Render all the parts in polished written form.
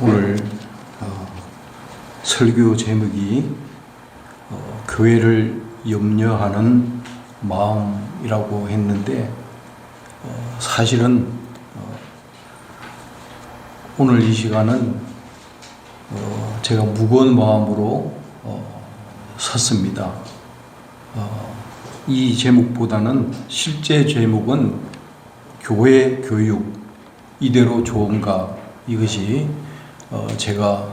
오늘 설교 제목이 교회를 염려하는 마음이라고 했는데 사실은 오늘 이 시간은 제가 무거운 마음으로 섰습니다. 이 제목보다는 실제 제목은 교회 교육 이대로 좋은가, 이것이 제가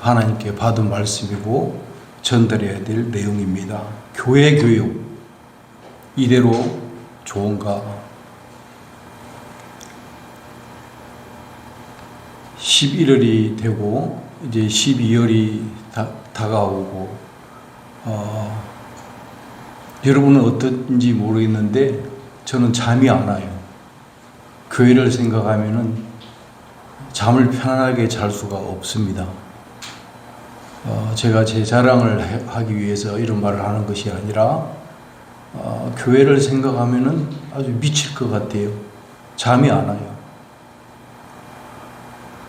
하나님께 받은 말씀이고 전달해야 될 내용입니다. 교회 교육 이대로 좋은가. 11월이 되고 이제 12월이 다가오고 여러분은 어떤지 모르겠는데 저는 잠이 안 와요. 교회를 생각하면은 잠을 편안하게 잘 수가 없습니다. 제가 제 자랑을 하기 위해서 이런 말을 하는 것이 아니라 교회를 생각하면은 아주 미칠 것 같아요. 잠이 안 와요.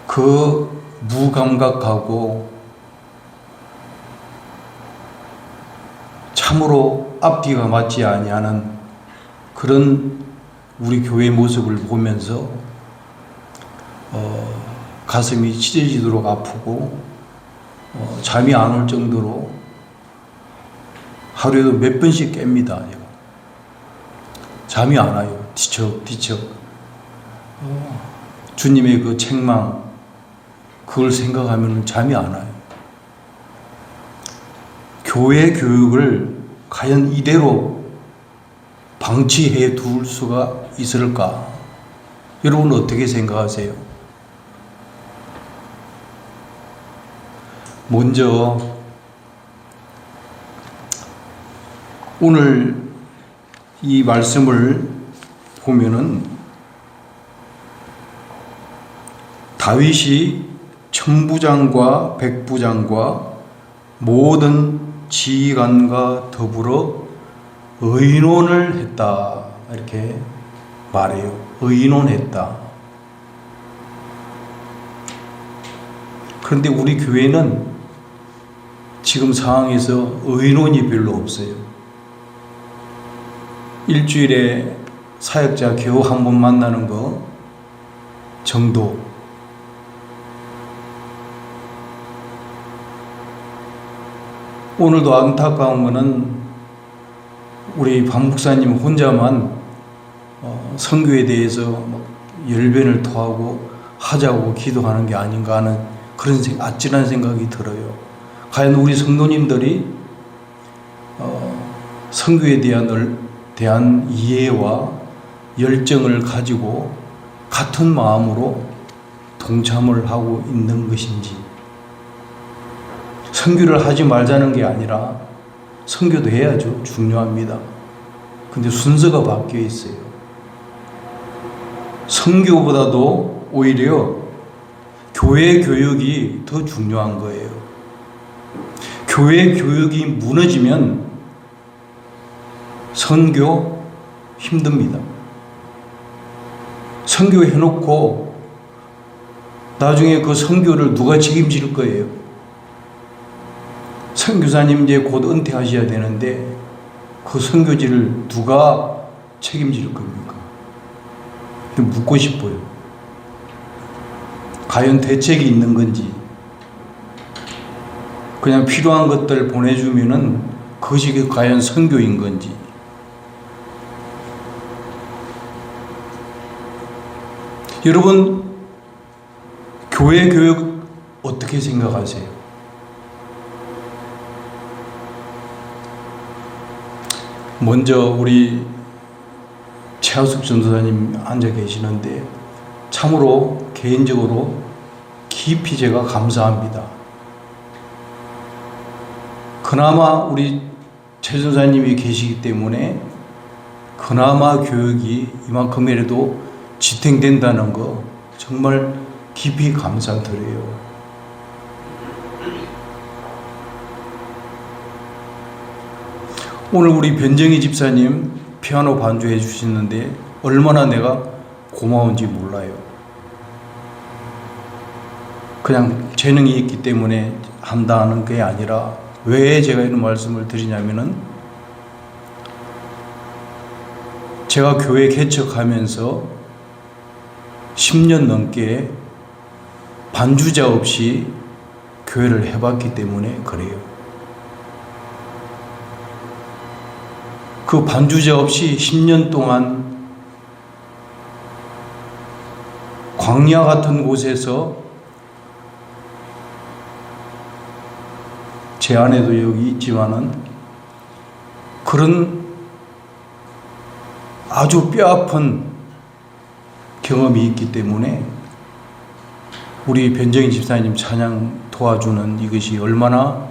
그 무감각하고 참으로 앞뒤가 맞지 아니하는 그런 우리 교회 모습을 보면서 가슴이 찢어지도록 아프고 잠이 안 올 정도로 하루에도 몇 번씩 깹니다. 제가. 잠이 안 와요. 뒤척뒤척. 주님의 그 책망, 그걸 생각하면 잠이 안 와요. 교회 교육을 과연 이대로 방치해 둘 수가 있을까? 여러분 어떻게 생각하세요? 먼저 오늘 이 말씀을 보면은 다윗이 천부장과 백부장과 모든 지휘관과 더불어 의논을 했다, 이렇게 말해요. 의논했다. 그런데 우리 교회는 지금 상황에서 의논이 별로 없어요. 일주일에 사역자 겨우 한 번 만나는 거 정도. 오늘도 안타까운 거는 우리 박 목사님 혼자만 선교에 대해서 열변을 토하고 하자고 기도하는 게 아닌가 하는 그런 아찔한 생각이 들어요. 과연 우리 성도님들이 선교에 대한 이해와 열정을 가지고 같은 마음으로 동참을 하고 있는 것인지. 선교를 하지 말자는 게 아니라 선교도 해야죠. 중요합니다. 근데 순서가 바뀌어 있어요. 선교보다도 오히려 교회 교육이 더 중요한 거예요. 교회 교육이 무너지면 선교 힘듭니다. 선교 해놓고 나중에 그 선교를 누가 책임질 거예요? 선교사님 이제 곧 은퇴하셔야 되는데 그 선교지를 누가 책임질 겁니까? 묻고 싶어요. 과연 대책이 있는 건지, 그냥 필요한 것들 보내주면은 그것이 과연 선교인 건지. 여러분, 교회 교육 어떻게 생각하세요? 먼저 우리 최하숙 전도사님 앉아 계시는데 참으로 개인적으로 깊이 제가 감사합니다. 그나마 우리 최 전도사님이 계시기 때문에 그나마 교육이 이만큼이라도 지탱된다는 거 정말 깊이 감사드려요. 오늘 우리 변정희 집사님 피아노 반주해 주시는데 얼마나 내가 고마운지 몰라요. 그냥 재능이 있기 때문에 한다는 게 아니라, 왜 제가 이런 말씀을 드리냐면은, 제가 교회 개척하면서 10년 넘게 반주자 없이 교회를 해봤기 때문에 그래요. 그 반주자 없이 10년 동안 광야 같은 곳에서, 제 아내도 여기 있지만은 그런 아주 뼈아픈 경험이 있기 때문에 우리 변정인 집사님 찬양 도와주는 이것이 얼마나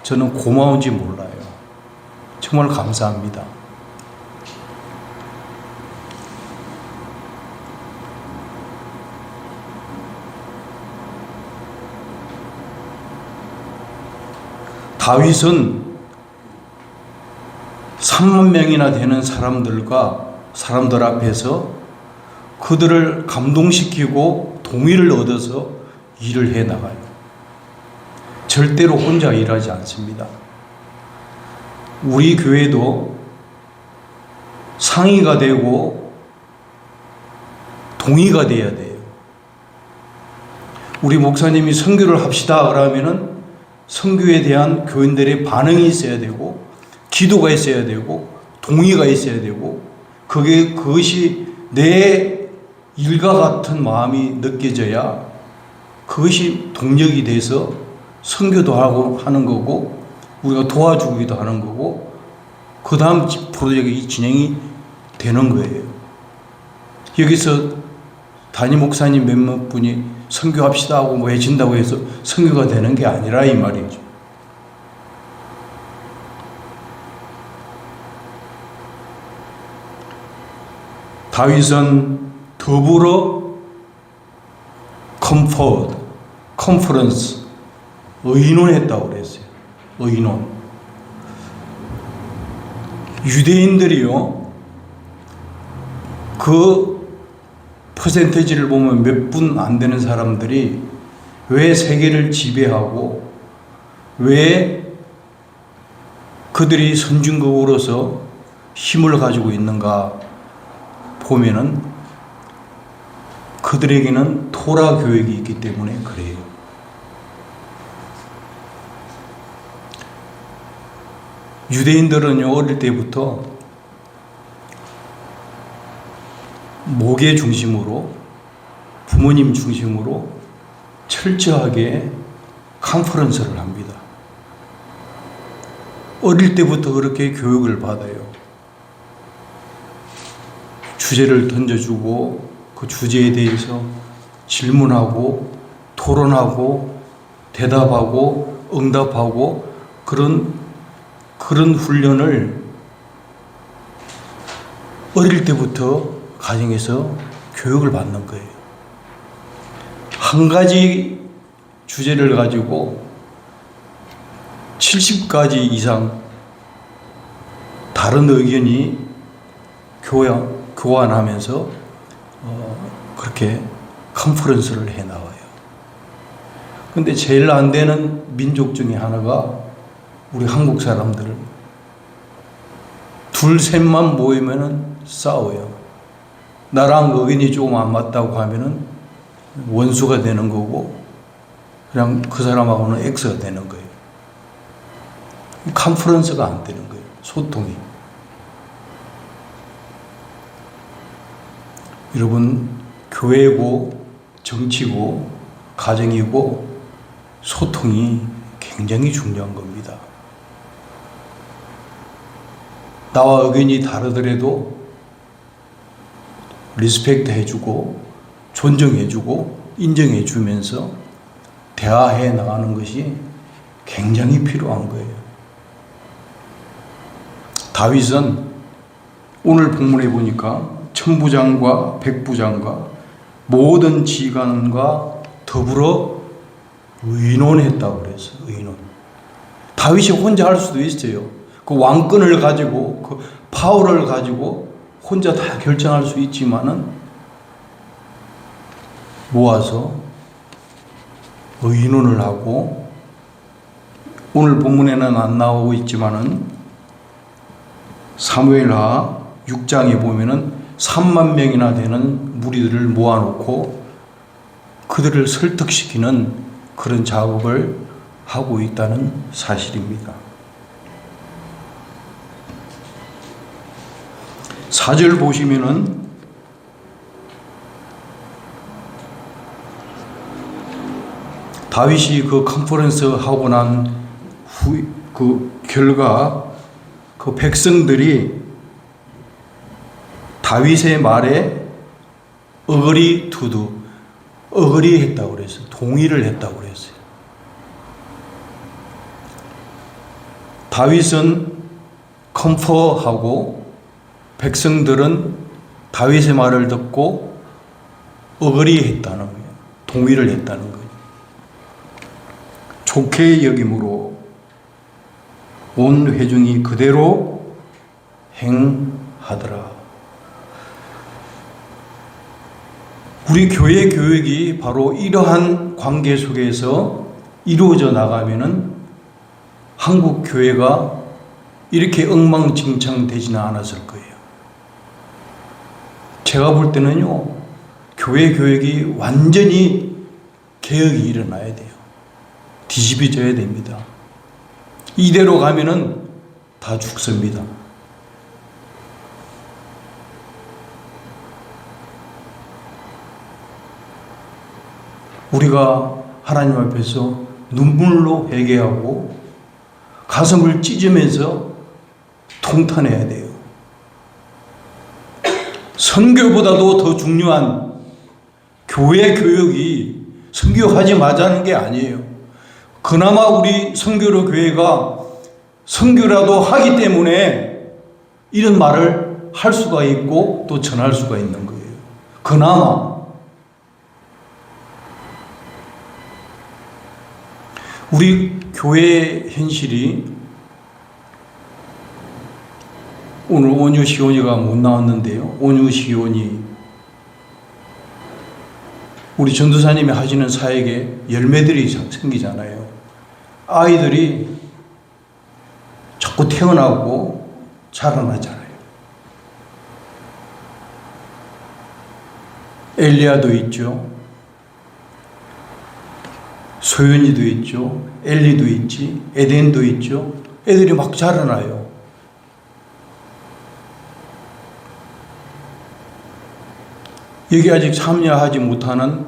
저는 고마운지 몰라요. 정말 감사합니다. 다윗은 3만 명이나 되는 사람들 앞에서 그들을 감동시키고 동의를 얻어서 일을 해 나가요. 절대로 혼자 일하지 않습니다. 우리 교회도 상의가 되고 동의가 돼야 돼요. 우리 목사님이 선교를 합시다 그러면은 선교에 대한 교인들의 반응이 있어야 되고, 기도가 있어야 되고, 동의가 있어야 되고, 그것이 내 일과 같은 마음이 느껴져야 그것이 동력이 돼서 선교도 하고 하는 거고, 우리가 도와주기도 하는 거고, 그 다음 프로젝트가 진행이 되는 거예요. 여기서 담임 목사님 몇몇 분이 선교합시다 하고 뭐 해진다고 해서 선교가 되는 게 아니라 이 말이죠. 다윗은 더불어 컨퍼런스, 의논했다고 그랬어요. 의논. 유대인들이요, 그 퍼센테이지를 보면 몇 분 안 되는 사람들이 왜 세계를 지배하고 왜 그들이 선진국으로서 힘을 가지고 있는가 보면은 그들에게는 토라 교육이 있기 때문에 그래요. 유대인들은요, 어릴 때부터 목회 중심으로, 부모님 중심으로 철저하게 컨퍼런스를 합니다. 어릴 때부터 그렇게 교육을 받아요. 주제를 던져주고 그 주제에 대해서 질문하고 토론하고 대답하고 응답하고 그런 훈련을 어릴 때부터 가정에서 교육을 받는 거예요. 한 가지 주제를 가지고 70가지 이상 다른 의견이 교환하면서 그렇게 컨퍼런스를 해 나와요. 근데 제일 안 되는 민족 중에 하나가 우리 한국 사람들. 둘, 셋만 모이면은 싸워요. 나랑 의견이 조금 안 맞다고 하면은 원수가 되는 거고, 그냥 그 사람하고는 X가 되는 거예요. 컨퍼런스가 안 되는 거예요. 소통이. 여러분, 교회고 정치고 가정이고 소통이 굉장히 중요한 겁니다. 나와 의견이 다르더라도 리스펙트 해주고 존중해주고 인정해주면서 대화해 나가는 것이 굉장히 필요한 거예요. 다윗은 오늘 본문에 보니까 천부장과 백부장과 모든 지관과 더불어 의논했다고 그랬어요. 의논. 다윗이 혼자 할 수도 있어요. 그 왕권을 가지고 그 파워를 가지고 혼자 다 결정할 수 있지만은 모아서 의논을 하고, 오늘 본문에는 안 나오고 있지만은 사무엘하 6장에 보면은 3만 명이나 되는 무리들을 모아놓고 그들을 설득시키는 그런 작업을 하고 있다는 사실입니다. 4절 보시면은 다윗이 그 컨퍼런스 하고 난 그 결과 그 백성들이 다윗의 말에 어그리 했다고 그랬어요. 동의를 했다고 그랬어요. 다윗은 컴퍼하고 백성들은 다윗의 말을 듣고 어그리 했다는 거예요. 동의를 했다는 거예요. 좋게 여김으로 온 회중이 그대로 행하더라. 우리 교회 교육이 바로 이러한 관계 속에서 이루어져 나가면은 한국 교회가 이렇게 엉망진창 되지는 않았을 거예요. 제가 볼 때는요, 교회 교육이 완전히 개혁이 일어나야 돼요. 뒤집어져야 됩니다. 이대로 가면은 다 죽습니다. 우리가 하나님 앞에서 눈물로 회개하고 가슴을 찢으면서 통탄해야 돼요. 선교보다도 더 중요한 교회 교육이 선교하지 말자는 게 아니에요. 그나마 우리 선교로 교회가 선교라도 하기 때문에 이런 말을 할 수가 있고 또 전할 수가 있는 거예요. 그나마. 우리 교회의 현실이, 오늘 온유시온이가 못 나왔는데요. 온유시온이 우리 전도사님이 하시는 사역에 열매들이 생기잖아요. 아이들이 자꾸 태어나고 자라나잖아요. 엘리야도 있죠. 소연이도 있죠. 엘리도 있지. 에덴도 있죠. 애들이 막 자라나요. 여기 아직 참여하지 못하는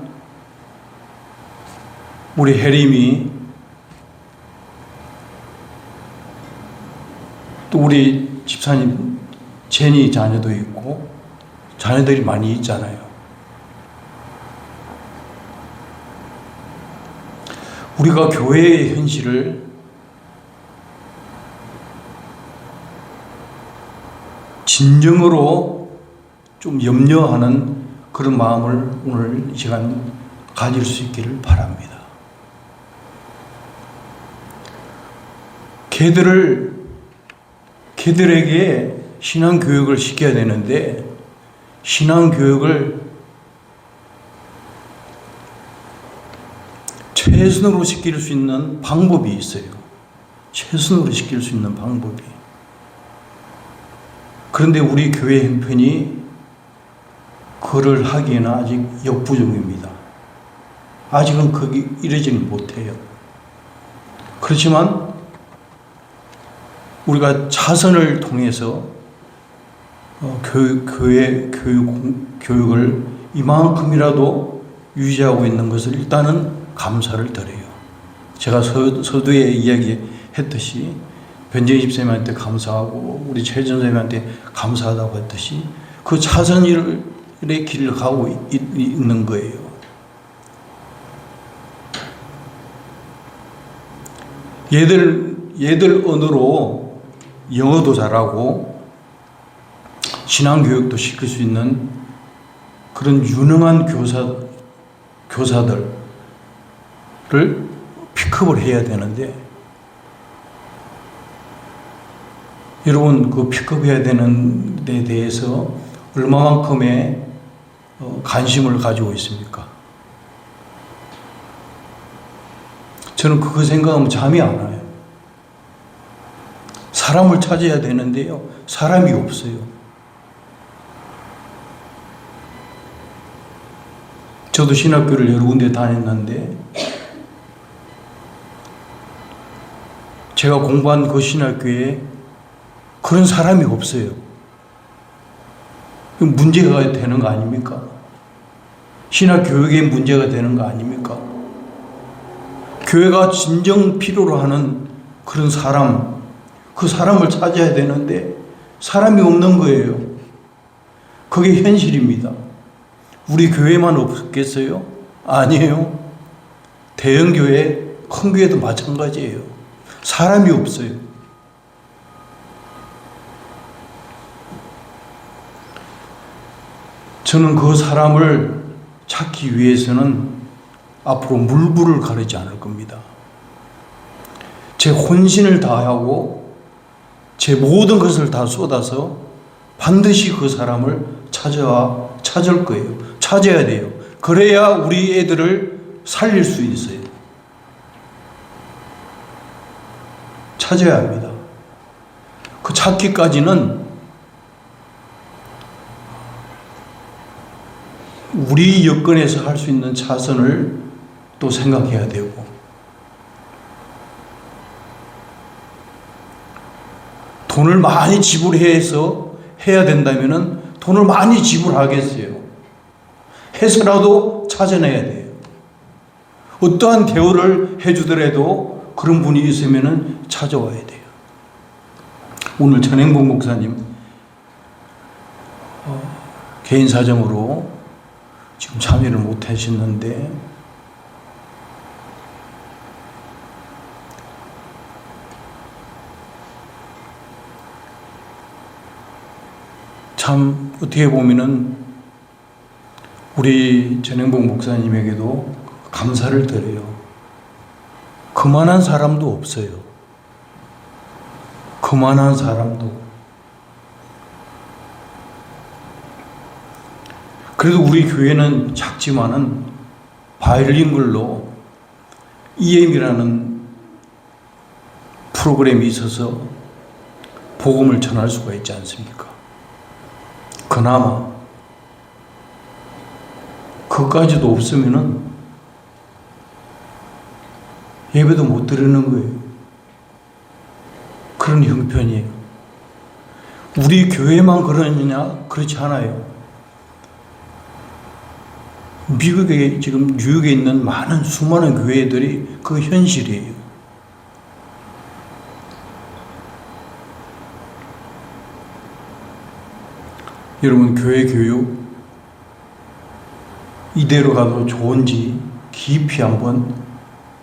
우리 혜림이, 또 우리 집사님 제니 자녀도 있고 자녀들이 많이 있잖아요. 우리가 교회의 현실을 진정으로 좀 염려하는 그런 마음을 오늘 이 시간 가질 수 있기를 바랍니다. 걔들에게 신앙교육을 시켜야 되는데, 신앙교육을 최선으로 시킬 수 있는 방법이 있어요. 최선으로 시킬 수 있는 방법이. 그런데 우리 교회 형편이 그를 하기에는 아직 역부족입니다. 아직은 거기 이르지는 못해요. 그렇지만 우리가 차선을 통해서 교회 교육을 이만큼이라도 유지하고 있는 것을 일단은 감사를 드려요. 제가 서두에 이야기했듯이 변재희 집사님한테 감사하고 우리 최전 선생님한테 감사하다고 했듯이 그 차선의 길을 가고 있는 거예요. 얘들 언어로 영어도 잘하고 신앙교육도 시킬 수 있는 그런 유능한 교사들을 픽업을 해야 되는데, 여러분 그 픽업해야 되는 데 대해서 얼마만큼의 관심을 가지고 있습니까? 저는 그거 생각하면 잠이 안 와요. 사람을 찾아야 되는데요, 사람이 없어요. 저도 신학교를 여러 군데 다녔는데 제가 공부한 그 신학교에 그런 사람이 없어요. 문제가 되는 거 아닙니까? 신학 교육에 문제가 되는 거 아닙니까? 교회가 진정 필요로 하는 그런 사람, 그 사람을 찾아야 되는데 사람이 없는 거예요. 그게 현실입니다. 우리 교회만 없겠어요? 아니에요. 대형 교회, 큰 교회도 마찬가지예요. 사람이 없어요. 저는 그 사람을 찾기 위해서는 앞으로 물불을 가리지 않을 겁니다. 제 혼신을 다하고 제 모든 것을 다 쏟아서 반드시 그 사람을 찾을 거예요. 찾아야 돼요. 그래야 우리 애들을 살릴 수 있어요. 찾아야 합니다. 그 찾기까지는 우리 여건에서 할 수 있는 차선을 또 생각해야 되고, 돈을 많이 지불해서 해야 된다면은 돈을 많이 지불하겠어요. 해서라도 찾아내야 돼요. 어떠한 대우를 해주더라도 그런 분이 있으면은 찾아와야 돼요. 오늘 전행복 목사님 개인 사정으로 지금 참여를 못 하셨는데 참 어떻게 보면은 우리 전행복 목사님에게도 감사를 드려요. 그만한 사람도 없어요. 그만한 사람도. 그래도 우리 교회는 작지만은 바이링글로 EM이라는 프로그램이 있어서 복음을 전할 수가 있지 않습니까? 그나마 그것까지도 없으면은 예배도 못 드리는 거예요. 그런 형편이에요. 우리 교회만 그러느냐? 그렇지 않아요. 미국에 지금 뉴욕에 있는 많은 수많은 교회들이 그 현실이에요. 여러분, 교회 교육 이대로 가도 좋은지 깊이 한번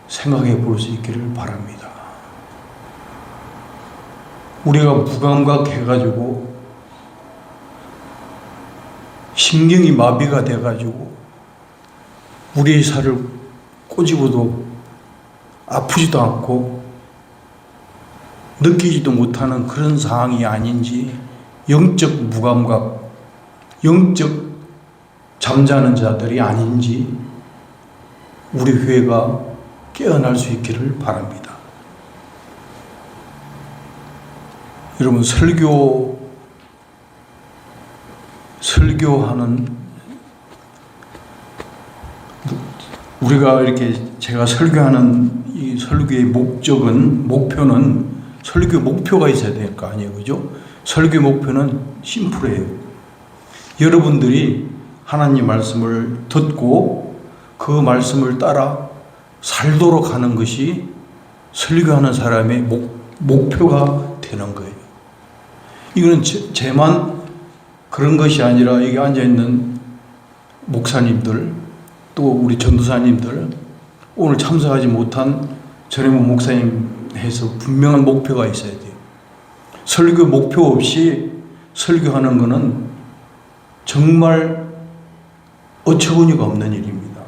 생각해 볼 수 있기를 바랍니다. 우리가 무감각해가지고 신경이 마비가 돼가지고 우리의 살을 꼬집어도 아프지도 않고 느끼지도 못하는 그런 상황이 아닌지, 영적 무감각, 영적 잠자는 자들이 아닌지 우리 교회가 깨어날 수 있기를 바랍니다. 여러분, 설교하는 우리가 이렇게 제가 설교하는 이 설교의 목표는 설교 목표가 있어야 될 거 아니에요, 그죠? 설교 목표는 심플해요. 여러분들이 하나님 말씀을 듣고 그 말씀을 따라 살도록 하는 것이 설교하는 사람의 목표가 되는 거예요. 이거는 제만 그런 것이 아니라 여기 앉아있는 목사님들, 또 우리 전도사님들, 오늘 참석하지 못한 전혜모 목사님 해서 분명한 목표가 있어야 돼요. 설교 목표 없이 설교하는 것은 정말 어처구니가 없는 일입니다.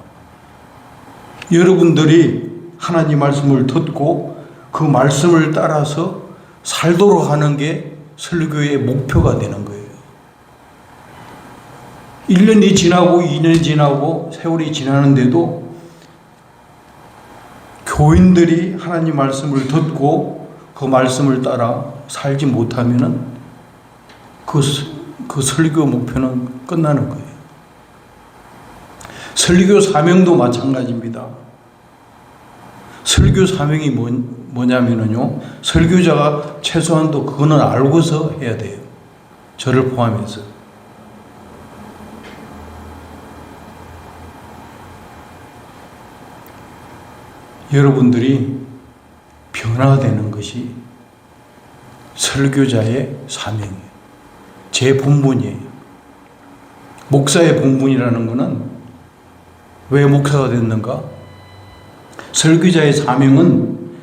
여러분들이 하나님 말씀을 듣고 그 말씀을 따라서 살도록 하는 게 설교의 목표가 되는 거예요. 1년이 지나고 2년이 지나고 세월이 지나는데도 교인들이 하나님 말씀을 듣고 그 말씀을 따라 살지 못하면은 그 설교 목표는 끝나는 거예요. 설교 사명도 마찬가지입니다. 설교 사명이 뭐냐면요, 설교자가 최소한도 그거는 알고서 해야 돼요. 저를 포함해서. 여러분들이 변화되는 것이 설교자의 사명이에요. 제 본분이에요. 목사의 본분이라는 것은 왜 목사가 됐는가? 설교자의 사명은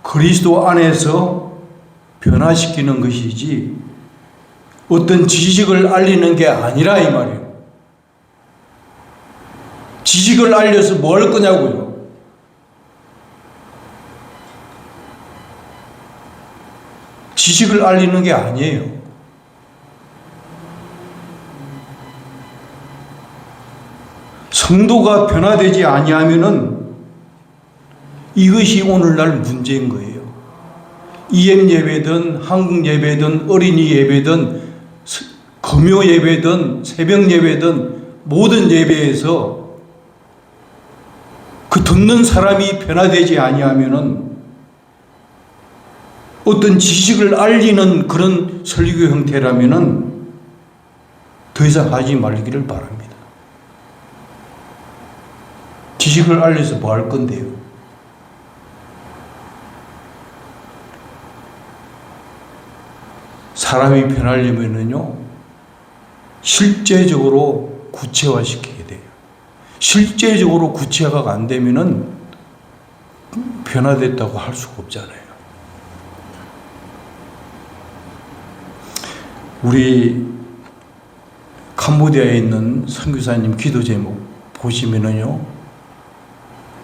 그리스도 안에서 변화시키는 것이지 어떤 지식을 알리는 게 아니라 이 말이에요. 지식을 알려서 뭐 할 거냐고요. 지식을 알리는 게 아니에요. 성도가 변화되지 아니하면은 이것이 오늘날 문제인 거예요. EM 예배든 한국 예배든 어린이 예배든 금요 예배든 새벽 예배든 모든 예배에서 그 듣는 사람이 변화되지 아니하면은 어떤 지식을 알리는 그런 설교 형태라면은 더 이상 하지 말기를 바랍니다. 지식을 알려서 뭐 할 건데요? 사람이 변하려면은요, 실제적으로 구체화시켜야 돼요. 실제적으로 구체화가 안 되면은 변화됐다고 할 수가 없잖아요. 우리 캄보디아에 있는 선교사님 기도 제목 보시면은요,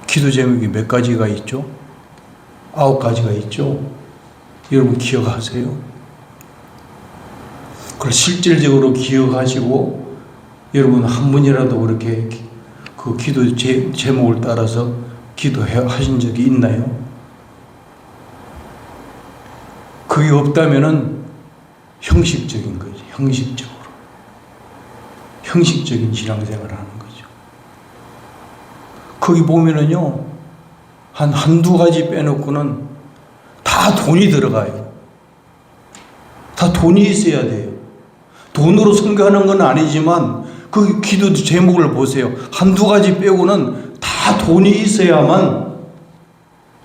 기도 제목이 몇 가지가 있죠? 9가지가 있죠? 여러분 기억하세요? 그걸 실질적으로 기억하시고 여러분 한 번이라도 그렇게 그 기도 제목을 따라서 기도하신 적이 있나요? 그게 없다면은 형식적인 거죠. 형식적으로. 형식적인 신앙생활을 하는 거죠. 거기 보면은요, 한두 가지 빼놓고는 다 돈이 들어가요. 다 돈이 있어야 돼요. 돈으로 선교하는 건 아니지만 그 기도 제목을 보세요. 한두 가지 빼고는 다 돈이 있어야만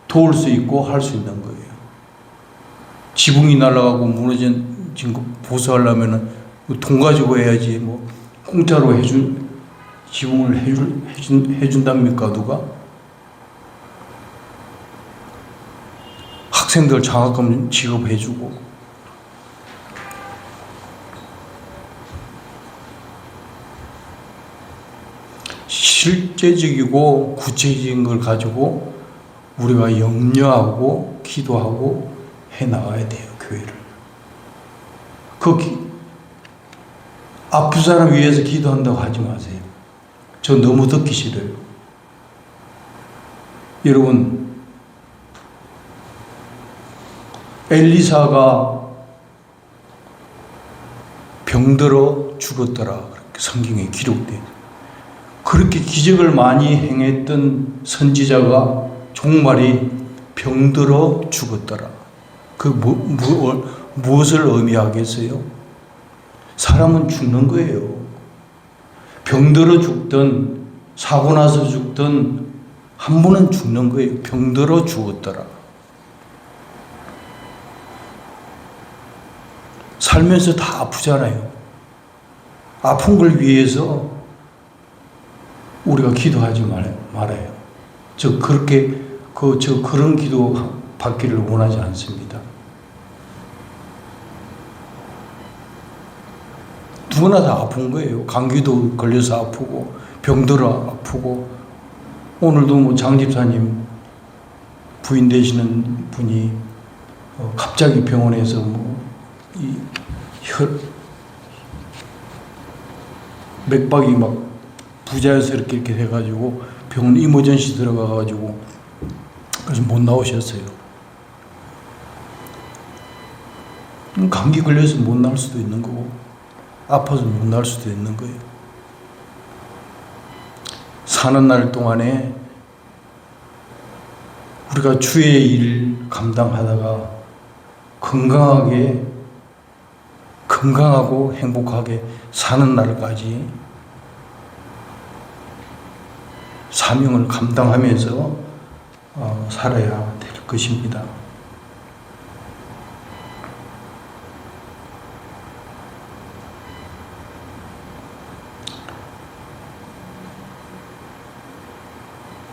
도울 수 있고 할 수 있는 거예요. 지붕이 날아가고 무너진 거 보수하려면 돈 가지고 해야지 뭐 공짜로 지붕을 해준답니까 누가? 학생들 장학금 지급해주고 실제적이고 구체적인 걸 가지고 우리가 염려하고 기도하고 해나가야 돼요. 교회를. 아픈 사람 위해서 기도한다고 하지 마세요. 저 너무 듣기 싫어요. 여러분, 엘리사가 병들어 죽었더라. 그렇게 성경에 기록돼요. 그렇게 기적을 많이 행했던 선지자가 종말이 병들어 죽었더라. 그 무엇을 의미하겠어요? 사람은 죽는 거예요. 병들어 죽든 사고 나서 죽든 한 번은 죽는 거예요. 병들어 죽었더라. 살면서 다 아프잖아요. 아픈 걸 위해서 우리가 기도하지 말아요. 그런 기도 받기를 원하지 않습니다. 누구나 다 아픈 거예요. 감기도 걸려서 아프고, 병들어 아프고, 오늘도 뭐 장집사님 부인 되시는 분이 갑자기 병원에서 맥박이 막 부자연스럽게 이렇게 해가지고 병원 이머전시 들어가가지고 그래서 못 나오셨어요. 감기 걸려서 못 나올 수도 있는 거고, 아파서 못 나올 수도 있는 거예요. 사는 날 동안에 우리가 주의 일 감당하다가 건강하고 행복하게 사는 날까지 사명을 감당하면서 살아야 될 것입니다.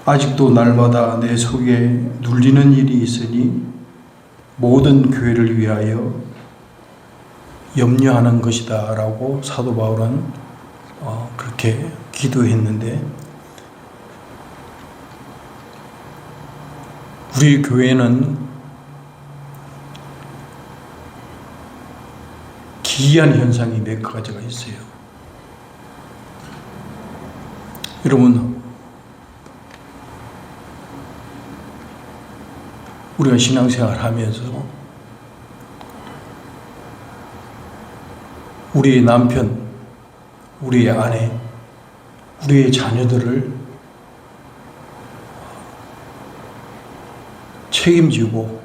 아직도 날마다 내 속에 눌리는 일이 있으니 모든 교회를 위하여 염려하는 것이다 라고 사도 바울은 그렇게 기도했는데, 우리 교회는 기이한 현상이 몇 가지가 있어요. 여러분, 우리가 신앙생활 하면서 우리의 남편, 우리의 아내, 우리의 자녀들을 책임지고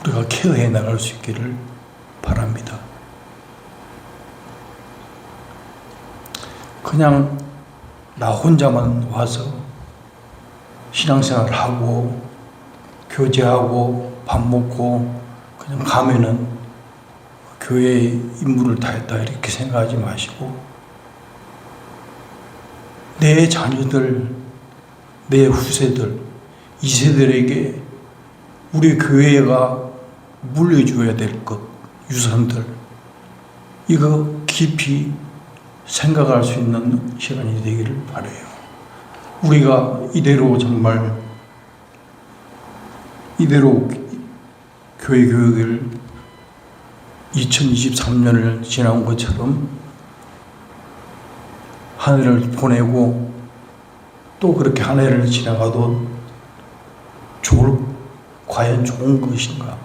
우리가 케어해 나갈 수 있기를 바랍니다. 그냥 나 혼자만 와서 신앙생활 하고 교제하고 밥 먹고 그냥 가면은 교회의 임무를 다했다 이렇게 생각하지 마시고, 내 자녀들, 내 후세들, 이 세들에게 우리 교회가 물려줘야 될 것, 유산들, 이거 깊이 생각할 수 있는 시간이 되기를 바라요. 우리가 이대로 교회 교육을 2023년을 지나온 것처럼 한 해를 보내고 또 그렇게 한 해를 지나가도 과연 좋은 것인가?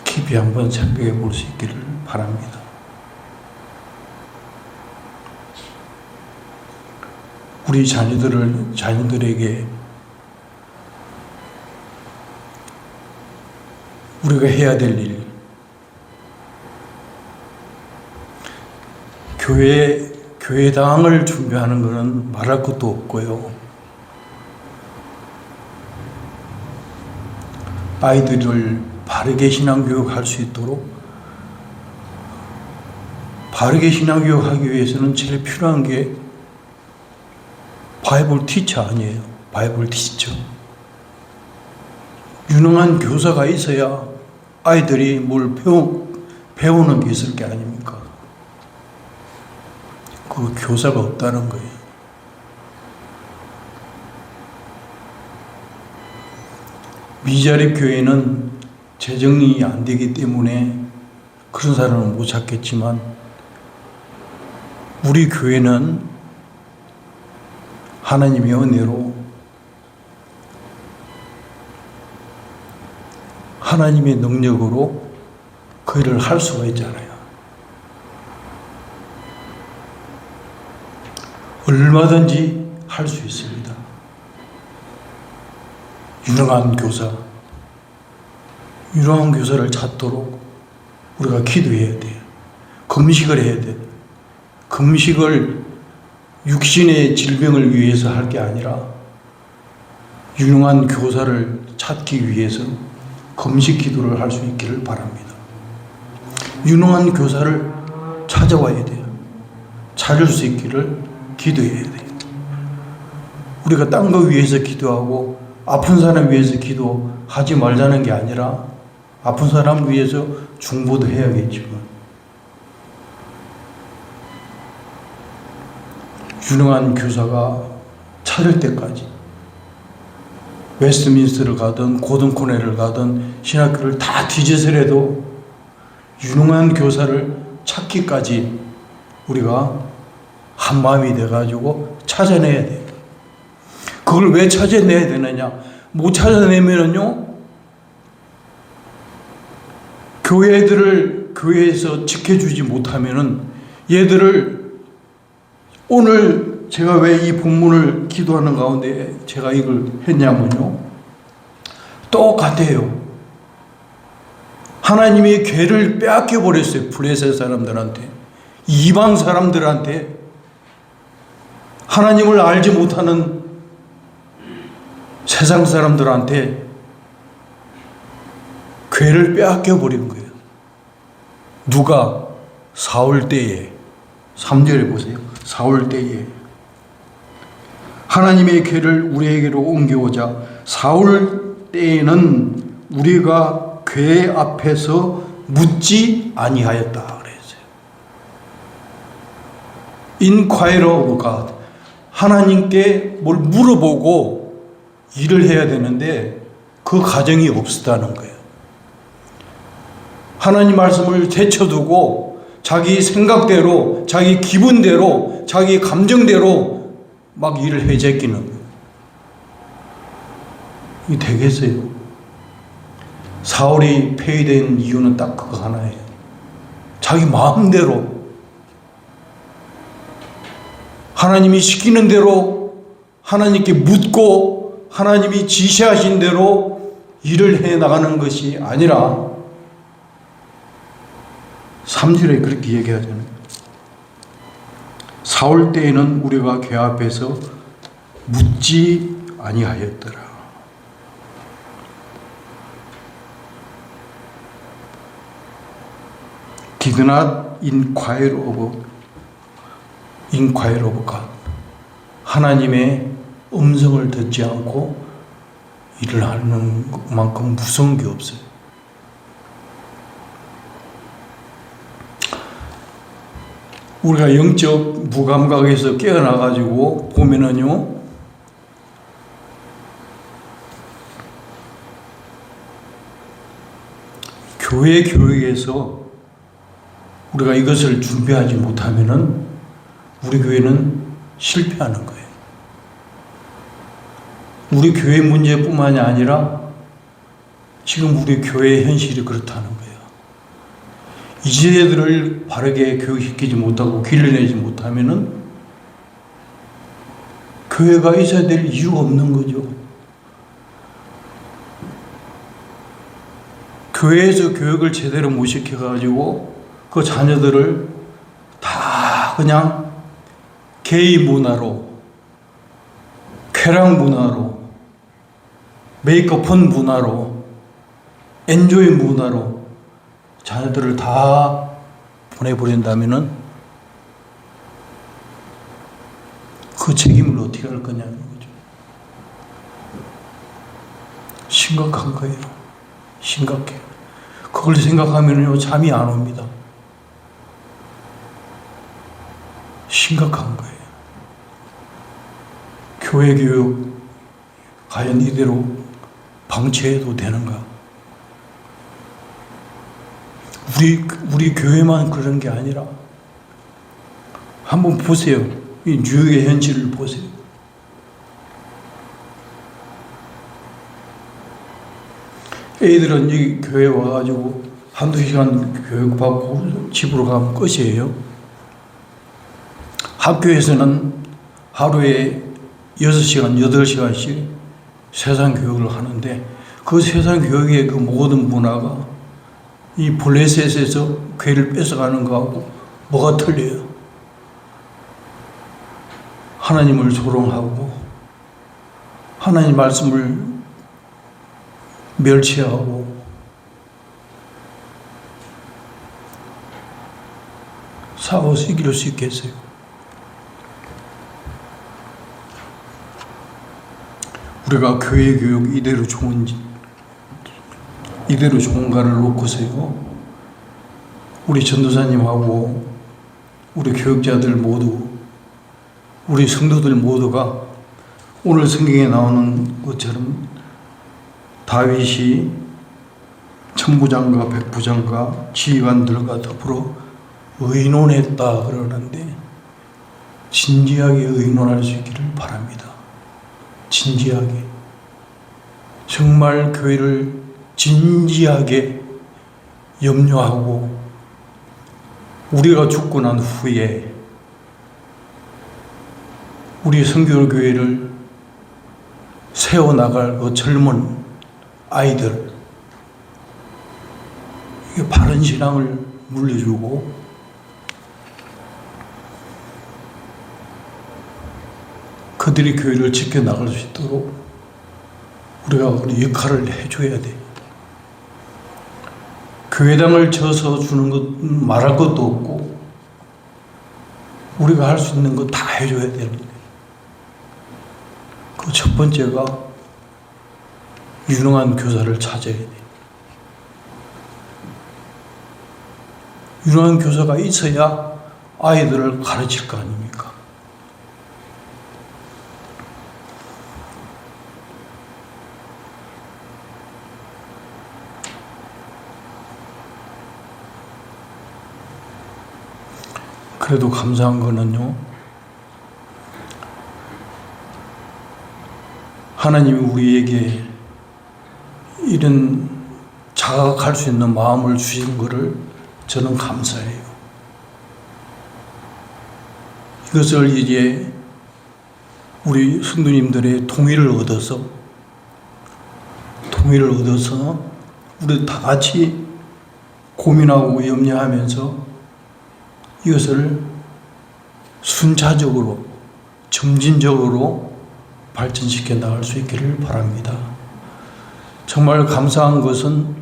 깊이 한번 생각해 볼 수 있기를 바랍니다. 우리 자녀들에게 우리가 해야 될 일, 교회당을 준비하는 것은 말할 것도 없고요. 아이들을 바르게 신앙교육할 수 있도록, 바르게 신앙교육하기 위해서는 제일 필요한 게 바이블 티처 아니에요. 바이블 티처. 유능한 교사가 있어야 아이들이 뭘 배우는 게 있을 게 아닙니까? 그 교사가 없다는 거예요. 미자립 교회는 재정이 안 되기 때문에 그런 사람을 못 찾겠지만, 우리 교회는 하나님의 은혜로 하나님의 능력으로 그 일을 할 수가 있잖아요. 얼마든지 할 수 있습니다. 유능한 교사를 찾도록 우리가 기도해야 돼요. 금식을 해야 돼요. 금식을 육신의 질병을 위해서 할 게 아니라 유능한 교사를 찾기 위해서 금식 기도를 할 수 있기를 바랍니다. 유능한 교사를 찾아와야 돼요. 찾을 수 있기를 기도해야 돼요. 우리가 딴 거 위해서 기도하고 아픈 사람 위해서 기도하지 말자는 게 아니라, 아픈 사람 위해서 중보도 해야겠지만, 유능한 교사가 찾을 때까지 웨스트민스터를 가든 고등코넬을 가든 신학교를 다 뒤져서라도 유능한 교사를 찾기까지 우리가 한 마음이 돼가지고 찾아내야 돼요. 그걸 왜 찾아내야 되느냐? 못 찾아내면은요, 교회들을 교회에서 지켜주지 못하면은 얘들을, 오늘 제가 왜 이 본문을 기도하는 가운데 제가 이걸 했냐면요, 똑같아요. 하나님이 괴를 빼앗겨 버렸어요. 블레셋 사람들한테, 이방 사람들한테, 하나님을 알지 못하는 세상 사람들한테 괴를 빼앗겨 버린 거예요. 누가? 사울 때에. 3절에 보세요. 사울 때에 하나님의 괴를 우리에게로 옮겨오자 사울 때에는 우리가 괴 앞에서 묻지 아니하였다 그랬어요. Inquire of God. 하나님께 뭘 물어보고 일을 해야 되는데 그 가정이 없었다는 거예요. 하나님 말씀을 제쳐두고 자기 생각대로, 자기 기분대로, 자기 감정대로 막 일을 해제끼는 거예요. 이게 되겠어요? 사울이 폐위된 이유는 딱 그거 하나예요. 자기 마음대로, 하나님이 시키는 대로 하나님께 묻고 하나님이 지시하신 대로 일을 해 나가는 것이 아니라, 3절에 그렇게 얘기하잖아요. 사울 때에는 우리가 괴 앞에서 묻지 아니하였더라. Did not inquire of God. 하나님의 음성을 듣지 않고 일을 하는 것만큼 무서운 게 없어요. 우리가 영적 무감각에서 깨어나가지고 보면은요, 교회 교육에서 우리가 이것을 준비하지 못하면은 우리 교회는 실패하는 거예요. 우리 교회 문제뿐만이 아니라 지금 우리 교회의 현실이 그렇다는 거예요. 이 세대들을 바르게 교육시키지 못하고 길러내지 못하면은 교회가 있어야 될 이유가 없는 거죠. 교회에서 교육을 제대로 못 시켜가지고 그 자녀들을 다 그냥 게이 문화로, 쾌락 문화로, 메이크업한 문화로, 엔조이 문화로 자녀들을 다 보내버린다면은 그 책임을 어떻게 할 거냐는 거죠. 심각한 거예요. 심각해요. 그걸 생각하면요, 잠이 안 옵니다. 심각한 거예요. 교회 교육 과연 이대로 방치해도 되는가? 우리 교회만 그런 게 아니라 한번 보세요. 이 뉴욕의 현실을 보세요. 애들은 여기 교회 와가지고 한두 시간 교육받고 집으로 가면 끝이에요. 학교에서는 하루에 6시간, 8시간씩 세상 교육을 하는데 그 세상 교육의 그 모든 문화가 이 블레셋에서 괴를 뺏어가는 거하고 뭐가 틀려요? 하나님을 조롱하고 하나님 말씀을 멸치하고 싸워서 이길 수 있겠어요? 우리가 교회 교육 이대로 좋은가를 놓고서요, 우리 전도사님하고 우리 교육자들 모두, 우리 성도들 모두가 오늘 성경에 나오는 것처럼 다윗이 천부장과 백부장과 지휘관들과 더불어 의논했다 그러는데, 진지하게 의논할 수 있기를 바랍니다. 진지하게, 정말 교회를 진지하게 염려하고 우리가 죽고 난 후에 우리 선교교회를 세워나갈 그 젊은 아이들, 바른 신앙을 물려주고 그들이 교회를 지켜나갈 수 있도록 우리가 우리 역할을 해줘야 돼. 교회당을 져서 주는 것 말할 것도 없고 우리가 할 수 있는 거 다 해줘야 되는 거예요. 그 첫 번째가 유능한 교사를 찾아야 돼. 유능한 교사가 있어야 아이들을 가르칠 거 아닙니까? 그래도 감사한 거는요, 하나님이 우리에게 이런 자각할 수 있는 마음을 주신 것을 저는 감사해요. 이것을 이제 우리 성도님들의 동의를 얻어서 우리 다 같이 고민하고 염려하면서 이것을 순차적으로 점진적으로 발전시켜 나갈 수 있기를 바랍니다. 정말 감사한 것은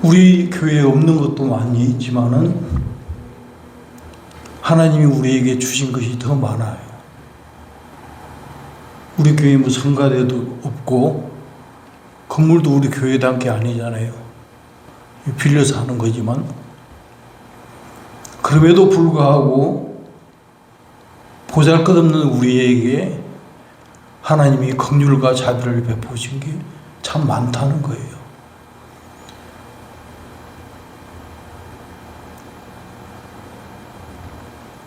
우리 교회에 없는 것도 많이 있지만은 하나님이 우리에게 주신 것이 더 많아요. 우리 교회에 뭐 성가대도 없고 건물도 우리 교회당 게 아니잖아요. 빌려서 하는 거지만 그럼에도 불구하고 보잘것없는 우리에게 하나님이 긍휼과 자비를 베푸신 게 참 많다는 거예요.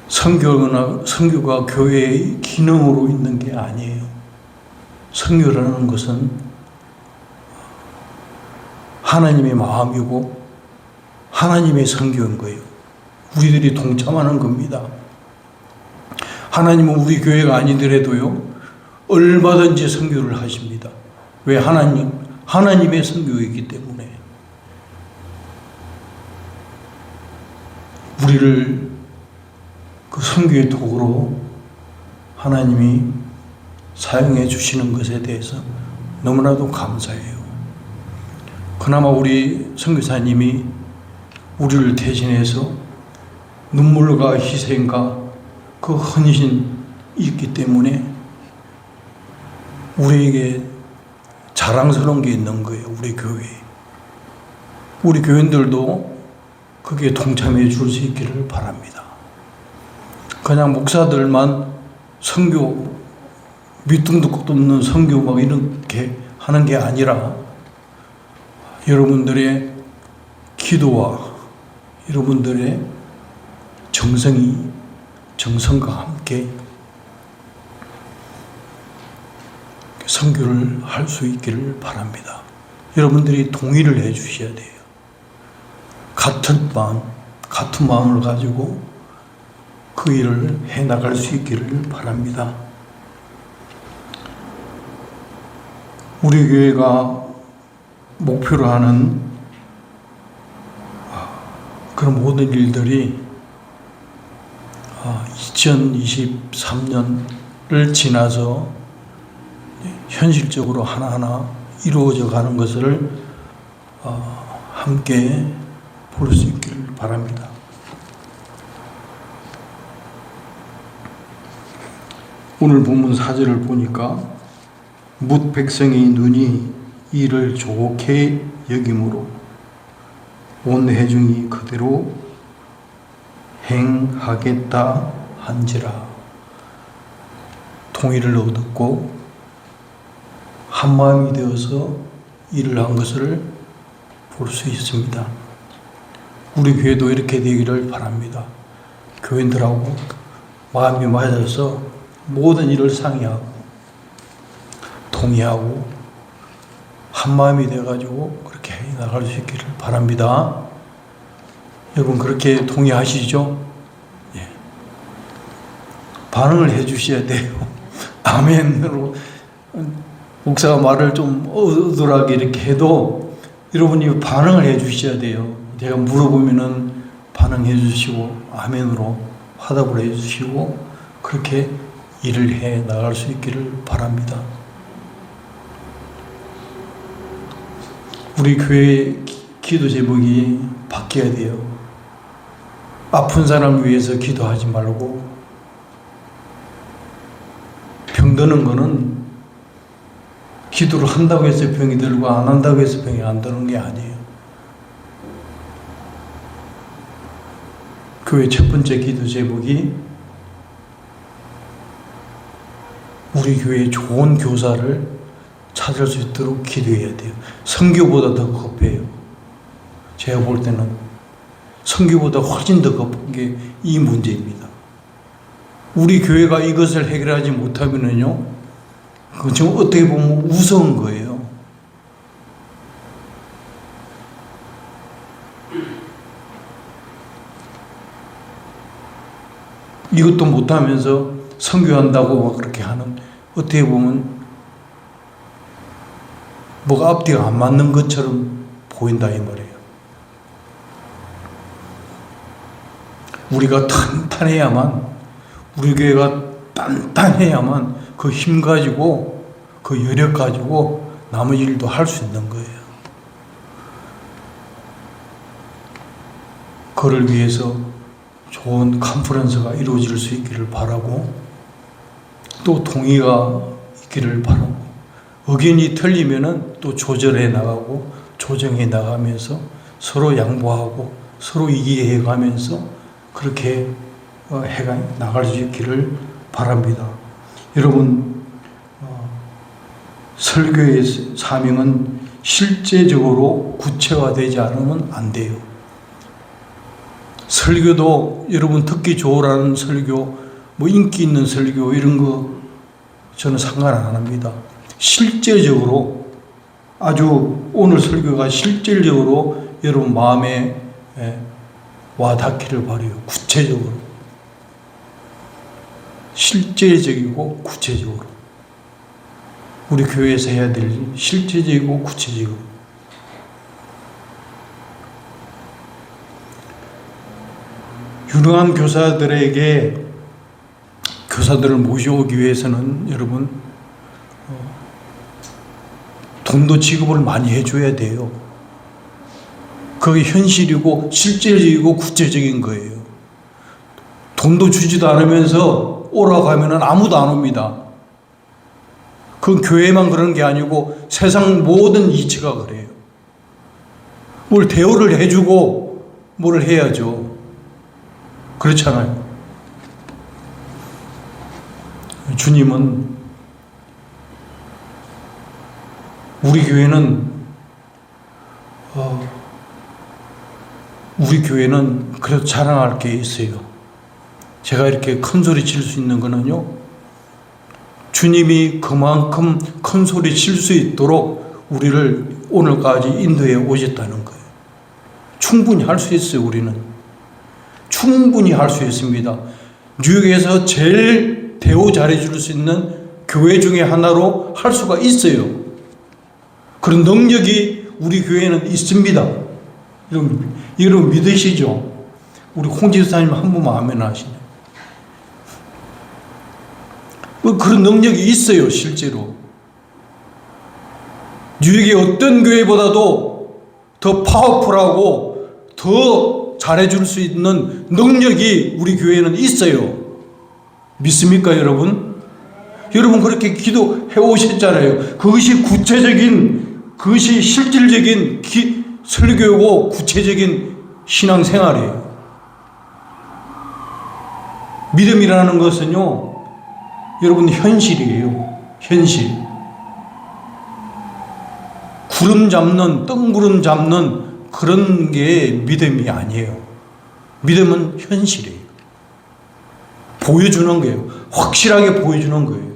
선교가 교회의 기능으로 있는 게 아니에요. 선교라는 것은 하나님의 마음이고 하나님의 선교인 거예요. 우리들이 동참하는 겁니다. 하나님은 우리 교회가 아니더라도요, 얼마든지 선교를 하십니다. 왜? 하나님의 선교이기 때문에. 우리를 그 선교의 도구로 하나님이 사용해 주시는 것에 대해서 너무나도 감사해요. 그나마 우리 선교사님이 우리를 대신해서 눈물과 희생과 그 헌신이 있기 때문에 우리에게 자랑스러운 게 있는 거예요. 우리 교회에. 우리 교인들도 거기에 동참해 줄 수 있기를 바랍니다. 그냥 목사들만 선교, 밑둥도 끝도 없는 선교 막 이렇게 하는 게 아니라 여러분들의 기도와 여러분들의 정성과 함께 선교를 할 수 있기를 바랍니다. 여러분들이 동의를 해 주셔야 돼요. 같은 마음을 가지고 그 일을 해 나갈 수 있기를 바랍니다. 우리 교회가 목표로 하는 그런 모든 일들이 2023년을 지나서 현실적으로 하나하나 이루어져 가는 것을 함께 볼 수 있기를 바랍니다. 오늘 본문 4절을 보니까 뭇 백성의 눈이 이를 좋게 여김으로 온 회중이 그대로 행하겠다 한지라. 동의를 얻었고 한마음이 되어서 일을 한 것을 볼 수 있습니다. 우리 교회도 이렇게 되기를 바랍니다. 교인들하고 마음이 맞아서 모든 일을 상의하고 동의하고 한마음이 돼가지고 그렇게 해 나갈 수 있기를 바랍니다. 여러분 그렇게 동의하시죠? 예. 반응을 해 주셔야 돼요. 아멘으로 목사가 말을 좀 어눌하게 이렇게 해도 여러분이 반응을 해 주셔야 돼요. 제가 물어보면은 반응해 주시고 아멘으로 화답을 해 주시고 그렇게 일을 해 나갈 수 있기를 바랍니다. 우리 교회 기도 제목이 바뀌어야 돼요. 아픈 사람 위해서 기도하지 말고 병드는 거는 기도를 한다고 해서 병이 들고 안 한다고 해서 병이 안 드는 게 아니에요. 교회 첫 번째 기도 제목이 우리 교회에 좋은 교사를 찾을 수 있도록 기도해야 돼요. 선교보다 더 급해요. 제가 볼 때는 선교보다 훨씬 더 급한 게 이 문제입니다. 우리 교회가 이것을 해결하지 못하면은요, 그건 지금 어떻게 보면 우스운 거예요. 이것도 못하면서 선교한다고 막 그렇게 하는, 어떻게 보면 뭐가 앞뒤가 안 맞는 것처럼 보인다 이 말이에요. 우리가 탄탄해야만, 우리 교회가 단단해야만 그 힘 가지고 그 여력 가지고 나머지 일도 할 수 있는 거예요. 그를 위해서 좋은 컨퍼런스가 이루어질 수 있기를 바라고, 또 동의가 있기를 바라고, 의견이 틀리면은 또 조절해 나가고 조정해 나가면서 서로 양보하고 서로 이해해 가면서 그렇게 해가 나갈 수 있기를 바랍니다. 여러분, 설교의 사명은 실제적으로 구체화되지 않으면 안 돼요. 설교도 여러분 듣기 좋으라는 설교, 뭐 인기 있는 설교 이런 거 저는 상관 안 합니다. 실제적으로, 아주 오늘 설교가 실질적으로 여러분 마음에 와 닿기를 바라요. 구체적으로, 실제적이고 구체적으로 우리 교회에서 해야 될 일, 실제적이고 구체적으로. 유능한 교사들에게 교사들을 모셔오기 위해서는 여러분 돈도 지급을 많이 해줘야 돼요. 그게 현실이고 실제적이고 구체적인 거예요. 돈도 주지도 않으면서 오라고 하면 아무도 안 옵니다. 그건 교회만 그런 게 아니고 세상 모든 이치가 그래요. 뭘 대우를 해주고 뭘 해야죠. 그렇잖아요. 주님은 우리 교회는 그래도 자랑할 게 있어요. 제가 이렇게 큰 소리 칠 수 있는 거는요, 주님이 그만큼 큰 소리 칠 수 있도록 우리를 오늘까지 인도해 오셨다는 거예요. 충분히 할 수 있어요. 우리는 충분히 할 수 있습니다. 뉴욕에서 제일 대우 잘해줄 수 있는 교회 중에 하나로 할 수가 있어요. 그런 능력이 우리 교회에는 있습니다. 여러분 믿으시죠? 우리 홍 지사님 한 번만 아멘 하시네. 그런 능력이 있어요. 실제로 뉴욕의 어떤 교회보다도 더 파워풀하고 더 잘해줄 수 있는 능력이 우리 교회에는 있어요. 믿습니까 여러분? 여러분 그렇게 기도해 오셨잖아요. 그것이 구체적인, 그것이 실질적인 설교고 구체적인 신앙생활이에요. 믿음이라는 것은요, 여러분 현실이에요. 현실. 구름 잡는, 뜬구름 잡는 그런 게 믿음이 아니에요. 믿음은 현실이에요. 보여주는 거예요. 확실하게 보여주는 거예요.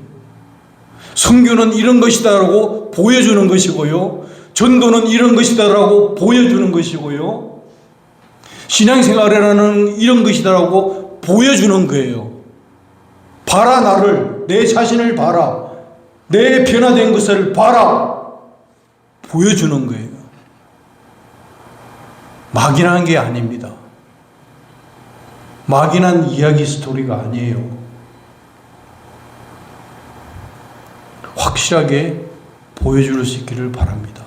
선교는 이런 것이다라고 보여주는 것이고요. 전도는 이런 것이다라고 보여주는 것이고요. 신앙생활이라는 이런 것이다라고 보여주는 거예요. 봐라, 나를, 내 자신을 봐라, 내 변화된 것을 봐라, 보여주는 거예요. 막연한 게 아닙니다. 막연한 이야기 스토리가 아니에요. 확실하게 보여줄 수 있기를 바랍니다.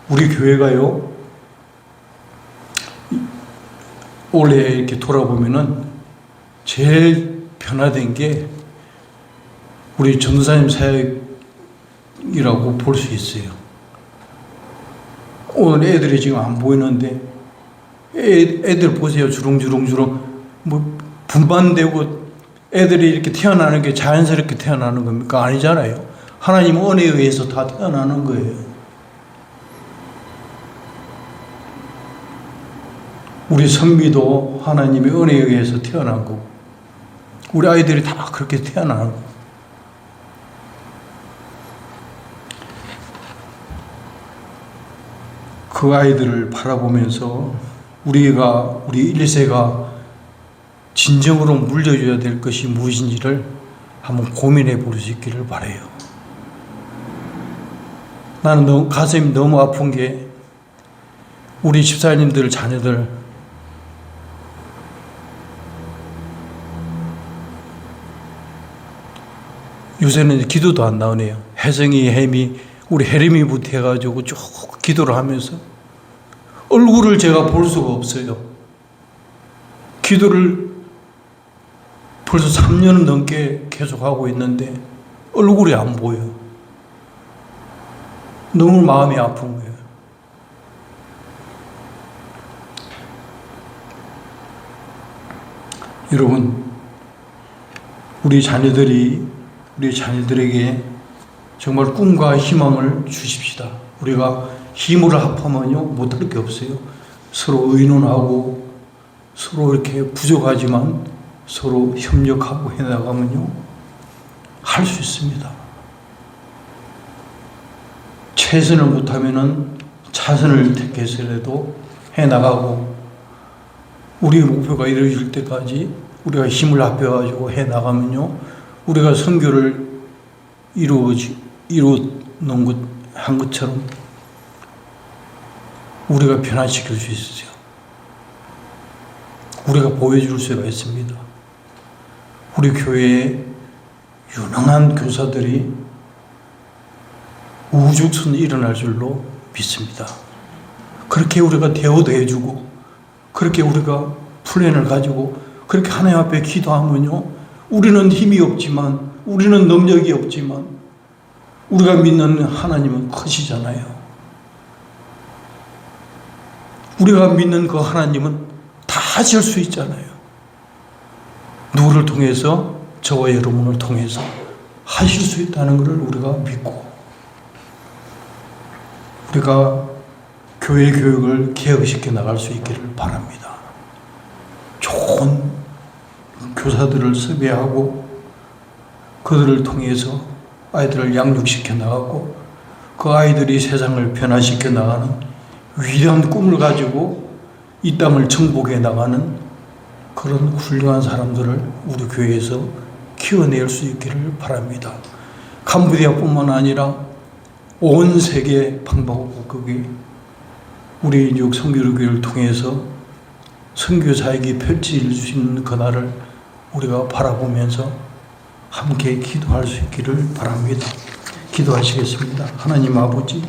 우리 교회가요, 올해 이렇게 돌아보면은 제일 변화된 게 우리 전도사님 사역이라고 볼 수 있어요. 오늘 애들이 지금 안 보이는데 애들 보세요. 주렁주렁 뭐 분반되고 애들이 이렇게 태어나는 게 자연스럽게 태어나는 겁니까? 아니잖아요. 하나님 은혜에 의해서 다 태어나는 거예요. 우리 선미도 하나님의 은혜에 의해서 태어난 거고, 우리 아이들이 다 그렇게 태어나는 거예요. 그 아이들을 바라보면서 우리 1세가 진정으로 물려줘야 될 것이 무엇인지를 한번 고민해 볼 수 있기를 바라요. 나는 가슴이 너무 아픈 게 우리 집사님들 자녀들 요새는 기도도 안 나오네요. 혜성이, 혜미, 우리 혜림이부터 해가지고 쭉 기도를 하면서 얼굴을 제가 볼 수가 없어요. 기도를 벌써 3년 넘게 계속 하고 있는데 얼굴이 안 보여요. 너무 마음이 아픈 거예요. 여러분, 우리 자녀들에게 정말 꿈과 희망을 주십시다. 우리가 힘을 합하면요, 못할 게 없어요. 서로 의논하고 서로 이렇게 부족하지만 서로 협력하고 해나가면요, 할 수 있습니다. 최선을 못하면은 차선을 택해서라도 해나가고, 우리 목표가 이루어질 때까지 우리가 힘을 합해가지고 해나가면요, 우리가 선교를 한 것처럼 우리가 변화시킬 수 있어요. 우리가 보여줄 수가 있습니다. 우리 교회에 유능한 교사들이 우후죽순 일어날 줄로 믿습니다. 그렇게 우리가 대우도 해주고, 그렇게 우리가 플랜을 가지고 그렇게 하나님 앞에 기도하면요, 우리는 힘이 없지만, 우리는 능력이 없지만 우리가 믿는 하나님은 크시잖아요. 우리가 믿는 그 하나님은 다 하실 수 있잖아요. 누구를 통해서? 저와 여러분을 통해서 하실 수 있다는 것을 우리가 믿고, 우리가 교회 교육을 개혁시켜 나갈 수 있기를 바랍니다. 좋은 교사들을 섭외하고 그들을 통해서 아이들을 양육시켜 나가고, 그 아이들이 세상을 변화시켜 나가는 위대한 꿈을 가지고 이 땅을 정복해 나가는 그런 훌륭한 사람들을 우리 교회에서 키워낼 수 있기를 바랍니다. 캄보디아뿐만 아니라 온 세계 방방곡곡에 우리 성교교회를 통해서 선교 사역이 펼칠 수 있는 그날을 우리가 바라보면서 함께 기도할 수 있기를 바랍니다. 기도하시겠습니다. 하나님 아버지,